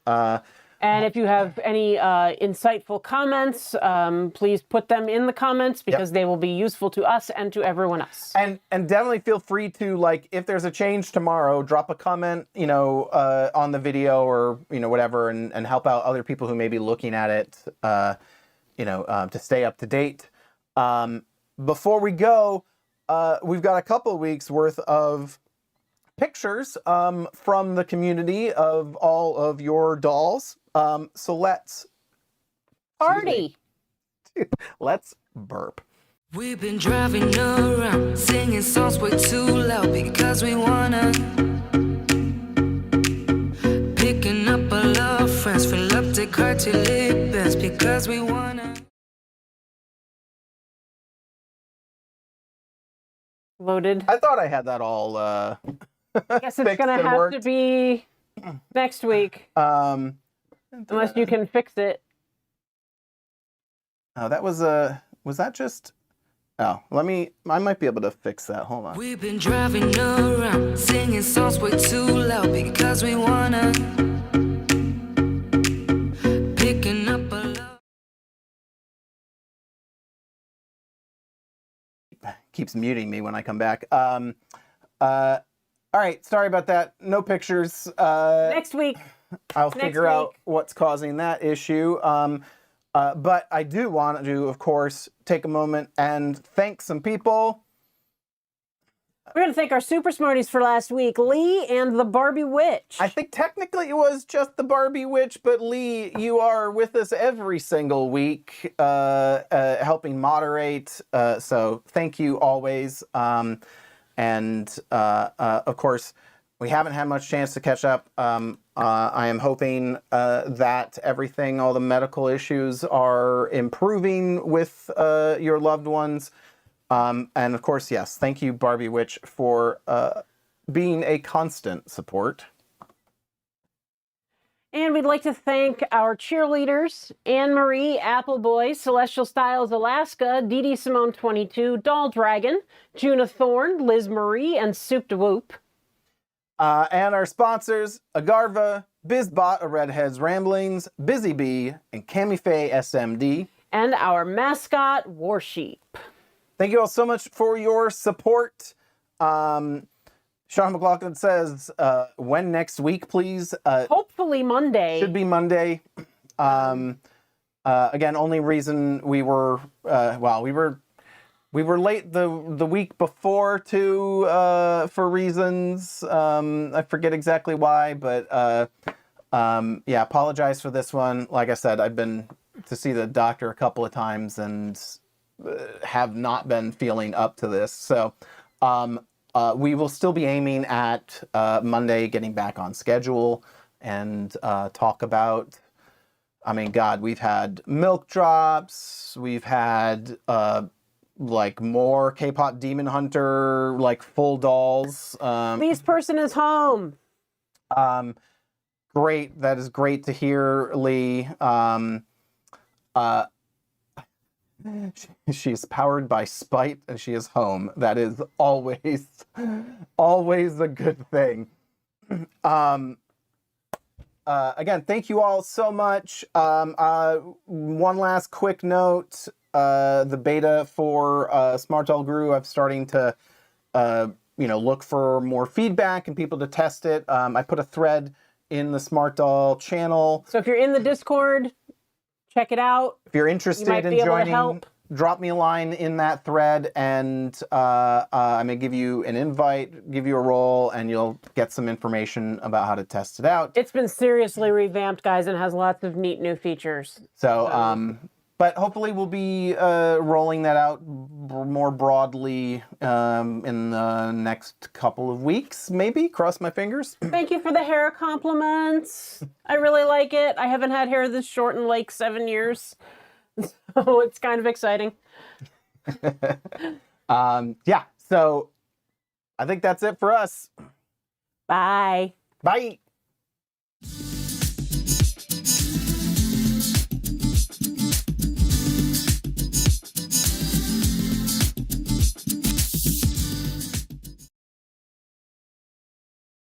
And if you have any insightful comments, please put them in the comments because they will be useful to us and to everyone else. And definitely feel free to, like, if there's a change tomorrow, drop a comment, on the video or, whatever, and help out other people who may be looking at it, to stay up to date. Before we go, we've got a couple weeks worth of pictures from the community of all of your dolls. So let's party. Let's burp. We've been driving around, singing songs way too loud because we wanna car till it bends because we wanna. Loaded. I thought I had that all I guess it's fixed gonna and have worked. to be next week, unless you can fix it. Oh, that was that just? Oh, I might be able to fix that. Hold on. We've been driving around, singing songs way too loud because we wanna. Picking up a love. Keeps muting me when I come back. All right, sorry about that. No pictures. Next week. I'll figure out week. what's causing that issue. But I do want to, of course, take a moment and thank some people. We're going to thank our super smarties for last week, Lee and the Barbie Witch. I think technically it was just the Barbie Witch, but Lee, you are with us every single week, helping moderate. So thank you always. And of course, we haven't had much chance to catch up. I am hoping that everything, all the medical issues are improving with your loved ones. And of course, yes, thank you, Barbie Witch, for being a constant support. And we'd like to thank our cheerleaders, Anne-Marie, Appleboy, Celestial Styles Alaska, Dee Dee Simone 22, Doll Dragon, Juna Thorne, Liz Marie, and Soup to Whoop. And our sponsors, Agarva, Bizbot, A Redhead's Ramblings, Busy Bee, and Camifae SMD. And our mascot, Warsheep. Thank you all so much for your support. Sean McLaughlin says, when next week, please? Hopefully Monday. Should be Monday. Again, only reason we were, we were late the week before for reasons. I forget exactly why, but yeah, apologize for this one. Like I said, I've been to see the doctor a couple of times and have not been feeling up to this. So we will still be aiming at Monday getting back on schedule and talk about, I mean, God, we've had milk drops, we've had like more K-pop Demon Hunter, like full dolls. Lee's person is home. Great. That is great to hear, Lee. She's powered by spite and she is home. That is always a good thing. Again, thank you all so much. One last quick note. The beta for smartdoll Guru, I'm starting to look for more feedback and people to test it. I put a thread in the smartdoll channel. So if you're in the Discord, check it out. If you're interested in joining, drop me a line in that thread and I may give you an invite, give you a role, and you'll get some information about how to test it out. It's been seriously revamped, guys, and has lots of neat new features. So, but hopefully we'll be rolling that out more broadly in the next couple of weeks, maybe. Cross my fingers. Thank you for the hair compliments. I really like it. I haven't had hair this short in like 7 years. So it's kind of exciting. Yeah, so I think that's it for us. Bye. Bye.